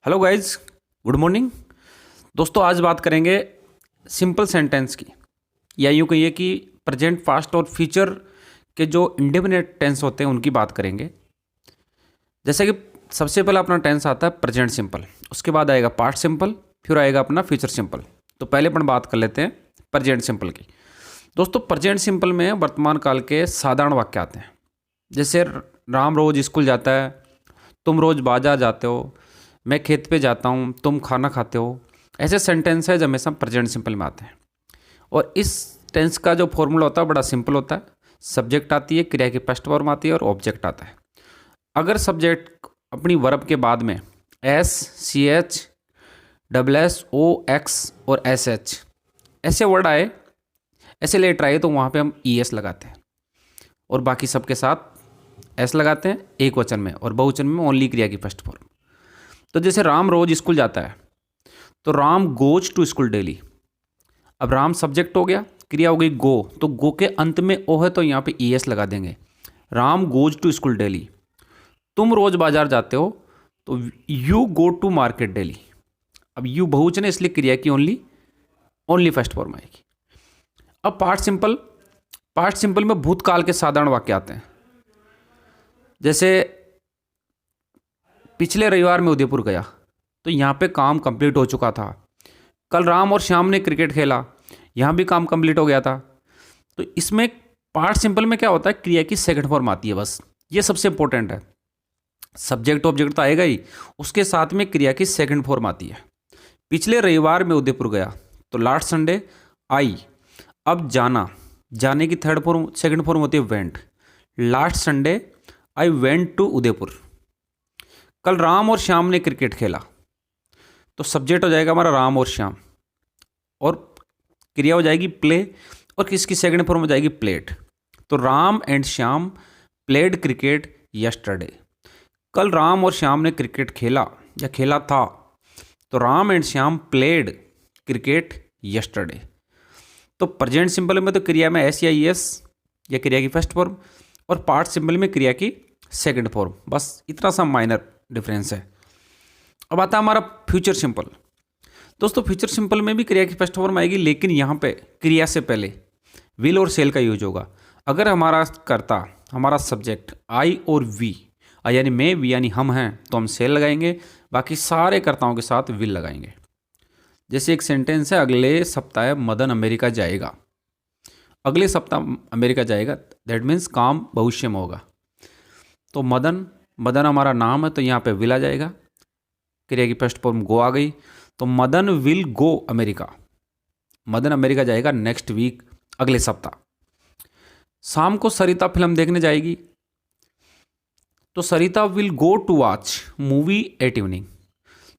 Hello guys, good morning. दोस्तों, आज बात करेंगे सिंपल सेंटेंस की, या यूँ कहिए कि प्रेजेंट, पास्ट और फ्यूचर के जो इंडेफिनिट टेंस होते हैं उनकी बात करेंगे। जैसे कि सबसे पहला अपना टेंस आता है प्रेजेंट सिंपल, उसके बाद आएगा पास्ट सिंपल, फिर आएगा अपना फ्यूचर सिंपल। तो पहले अपन बात कर लेते हैं प्रेजेंट सिंपल की। दोस्तों, प्रेजेंट सिंपल में वर्तमान काल के साधारण वाक्य आते हैं। जैसे राम रोज स्कूल जाता है, तुम रोज बाजार जाते हो, मैं खेत पे जाता हूँ, तुम खाना खाते हो। ऐसे सेंटेंस है जो हमेशा प्रेजेंट सिंपल में आते हैं। और इस टेंस का जो फॉर्मूला होता है बड़ा सिंपल होता है। सब्जेक्ट आती है, क्रिया की फर्स्ट फॉर्म आती है और ऑब्जेक्ट आता है। अगर सब्जेक्ट अपनी वर्ब के बाद में S, C H, double S, O, X और एस एच ऐसे वर्ड आए, ऐसे लेटर आए, तो वहाँ पे हम ई एस लगाते हैं और बाकी सबके साथ एस लगाते हैं एक वचन में, और बहुवचन में ओनली क्रिया की फर्स्ट फॉर्म। तो जैसे राम रोज स्कूल जाता है, तो Ram goes to school daily. अब राम सब्जेक्ट हो गया, क्रिया हो गई गो, तो गो के अंत में ओ है तो यहाँ पे ई एस लगा देंगे। Ram goes to school daily. तुम रोज बाजार जाते हो, तो you go to market daily. अब यू बहुवचन है, इसलिए क्रिया की ओनली फर्स्ट फॉर्म आएगी। अब पास्ट सिंपल में भूतकाल के साधारण वाक्य आते हैं। जैसे पिछले रविवार में उदयपुर गया, तो यहाँ पे काम कंप्लीट हो चुका था। कल राम और श्याम ने क्रिकेट खेला, यहाँ भी काम कंप्लीट हो गया था। तो इसमें पास्ट सिंपल में क्या होता है, क्रिया की सेकंड फॉर्म आती है, बस ये सबसे इंपॉर्टेंट है। सब्जेक्ट ऑब्जेक्ट तो आएगा ही, उसके साथ में क्रिया की सेकंड फॉर्म आती है। पिछले रविवार में उदयपुर गया, तो लास्ट संडे आई। अब जाने की सेकंड फॉर्म होती है went. Last Sunday I went to Udaipur. कल राम और श्याम ने क्रिकेट खेला, तो सब्जेक्ट हो जाएगा हमारा राम और श्याम, और क्रिया हो जाएगी प्ले, और किसकी सेकंड फॉर्म हो जाएगी प्लेड। तो Ram and Shyam played cricket yesterday. कल राम और श्याम ने क्रिकेट खेला या खेला था, तो Ram and Shyam played cricket yesterday. तो प्रेजेंट सिंपल में तो क्रिया में एस या ई एस या क्रिया की फर्स्ट फॉर्म, और पास्ट सिंपल में क्रिया की सेकंड फॉर्म। बस इतना सा माइनर डिफरेंस है। अब आता है हमारा फ्यूचर सिंपल। दोस्तों, फ्यूचर सिंपल में भी क्रिया की फर्स्ट फॉर्म आएगी, लेकिन यहाँ पे क्रिया से पहले विल और सेल का यूज होगा। अगर हमारा कर्ता, हमारा सब्जेक्ट आई और वी, यानी मैं, वी यानी हम हैं, तो हम सेल लगाएंगे, बाकी सारे कर्ताओं के साथ विल लगाएंगे। जैसे एक सेंटेंस है, अगले सप्ताह मदन अमेरिका जाएगा। अगले सप्ताह अमेरिका जाएगा, दैट मीन्स काम भविष्य में होगा। तो मदन हमारा नाम है, तो यहाँ पे विल आ जाएगा। क्रिया की फर्स्ट फॉर्म गो आ गई, तो Madan will go America. Madan America जाएगा नेक्स्ट वीक, अगले सप्ताह। शाम को सरिता फिल्म देखने जाएगी, तो Sarita will go to watch movie at evening.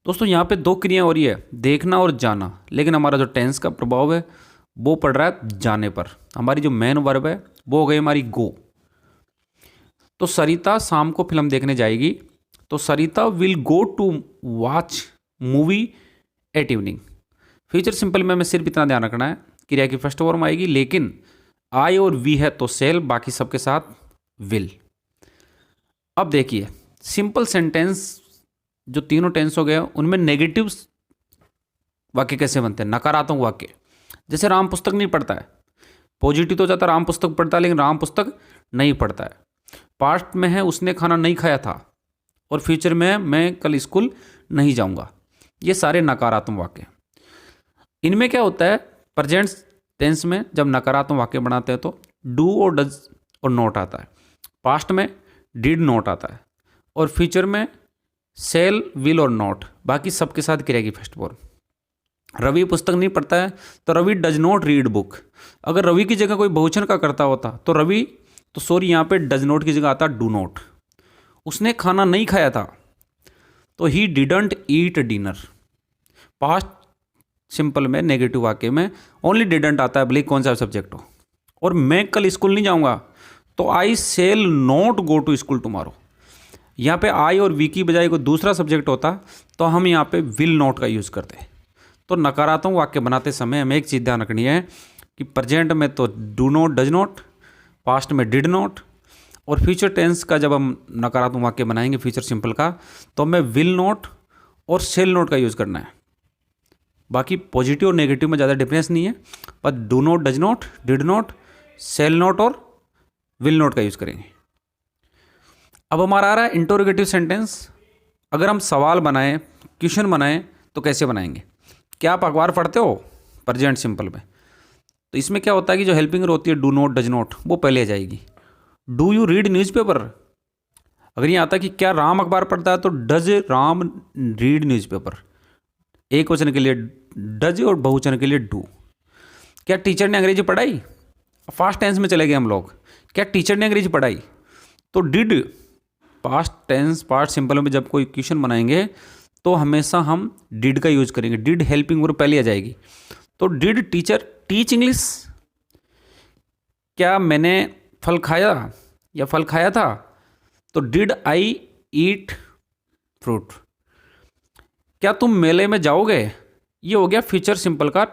दोस्तों, यहाँ पे दो क्रिया हो रही है, देखना और जाना, लेकिन हमारा जो टेंस का प्रभाव है वो पड़ रहा है जाने पर। हमारी जो मेन वर्ब है वो हो गई हमारी गो। तो सरिता शाम को फिल्म देखने जाएगी, तो Sarita will go to watch movie at evening. Future simple में हमें सिर्फ इतना ध्यान रखना है, क्रिया की फर्स्ट फॉर्म आएगी, लेकिन आई और वी है तो सेल, बाकी सबके साथ विल। अब देखिए, सिंपल सेंटेंस जो तीनों टेंस हो गए उनमें नेगेटिव वाक्य कैसे बनते हैं, नकारात्मक वाक्य। जैसे राम पुस्तक नहीं पढ़ता है, पॉजिटिव तो जाता राम पुस्तक पढ़ता है, लेकिन राम पुस्तक नहीं पढ़ता है। पास्ट में है उसने खाना नहीं खाया था, और फ्यूचर में है मैं कल स्कूल नहीं जाऊंगा। ये सारे नकारात्मक वाक्य। इनमें क्या होता है, प्रेजेंट टेंस में जब नकारात्मक वाक्य बनाते हैं तो डू और डज और नॉट आता है। पास्ट में डिड नॉट आता है, और फ्यूचर में सेल, विल और नॉट, बाकी सबके साथ क्रिया की फर्स्ट फॉर्म। रवि पुस्तक नहीं पढ़ता है, तो Ravi does not read book. अगर रवि की जगह कोई बहुवचन का करता होता तो यहाँ पे डज नॉट की जगह आता डू नॉट। उसने खाना नहीं खाया था, तो he didn't eat dinner. Past simple में नेगेटिव वाक्य में ओनली डिडंट आता है, भले कौन सा सब्जेक्ट हो। और मैं कल स्कूल नहीं जाऊंगा, तो I shall not go to school tomorrow. यहाँ पे आई और वी की बजाय कोई दूसरा सब्जेक्ट होता, तो हम यहाँ पे विल नॉट का यूज़ करते। तो नकारात्मक वाक्य बनाते समय हमें एक चीज़ ध्यान रखनी है कि प्रेजेंट में तो do not, does not, past में डिड नॉट, और फ्यूचर टेंस का जब हम नकारात्मक वाक्य बनाएंगे फ्यूचर सिंपल का, तो हमें विल नॉट और शेल नोट का यूज़ करना है। बाकी पॉजिटिव और नेगेटिव में ज़्यादा डिफरेंस नहीं है, पर do not, does not, did not, shall not और विल नॉट का यूज़ करेंगे। अब हमारा आ रहा है इंटरोगेटिव सेंटेंस। अगर हम सवाल बनाएं, क्वेश्चन बनाएं, तो कैसे बनाएंगे? क्या आप अखबार पढ़ते हो? प्रेजेंट सिंपल में। तो इसमें क्या होता है कि जो हेल्पिंग होती है डू नॉट, डज नॉट, वो पहले आ जाएगी। Do you read newspaper? अगर ये आता है कि क्या राम अखबार पढ़ता है, तो डज राम रीड न्यूज़पेपर। एक वचन के लिए डज और बहुवचन के लिए डू। क्या टीचर ने अंग्रेजी पढ़ाई? फास्ट टेंस में चले गए हम लोग। क्या टीचर ने अंग्रेजी पढ़ाई? तो did. Past tense, past simple में जब कोई क्वेश्चन बनाएंगे तो हमेशा हम डिड का यूज करेंगे। डिड हेल्पिंग वर्ब पहले आ जाएगी। तो डिड टीचर टीच इंग्लिश? क्या मैंने फल खाया या फल खाया था? तो डिड आई ईट फ्रूट। क्या तुम मेले में जाओगे? ये हो गया फ्यूचर सिंपल का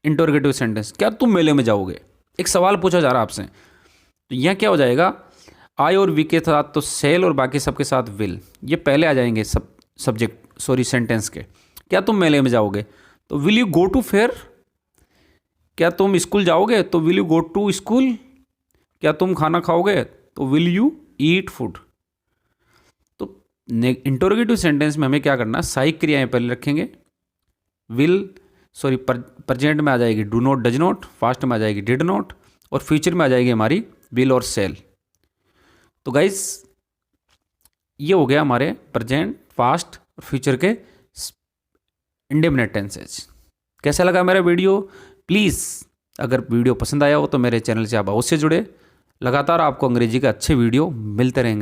इंटरोगेटिव सेंटेंस। क्या तुम मेले में जाओगे? एक सवाल पूछा जा रहा है आपसे। तो यह क्या हो जाएगा? आई और वी के साथ तो सेल और बाकी सबके साथ विल, ये पहले आ जाएंगे सब्जेक्ट सेंटेंस के। क्या तुम मेले में जाओगे? तो will you go to fair? क्या तुम स्कूल जाओगे? तो will you go to school? क्या तुम खाना खाओगे? तो विल यू ईट फूड? तो इंटरोगेटिव सेंटेंस में हमें क्या करना है? सहायक क्रियाएं पहले रखेंगे। प्रेजेंट में आ जाएगी do not, does not, past में आ जाएगी डिड नॉट, और फ्यूचर में आ जाएगी हमारी विल और सेल। तो गाइस ये हो गया हमारे प्रेजेंट, पास्ट और फ्यूचर के इंडेफिनिट टेंसेज। कैसा लगा मेरा वीडियो? प्लीज़ अगर वीडियो पसंद आया हो तो मेरे चैनल से आप अवश्य जुड़े। लगातार आपको अंग्रेजी के अच्छे वीडियो मिलते रहेंगे।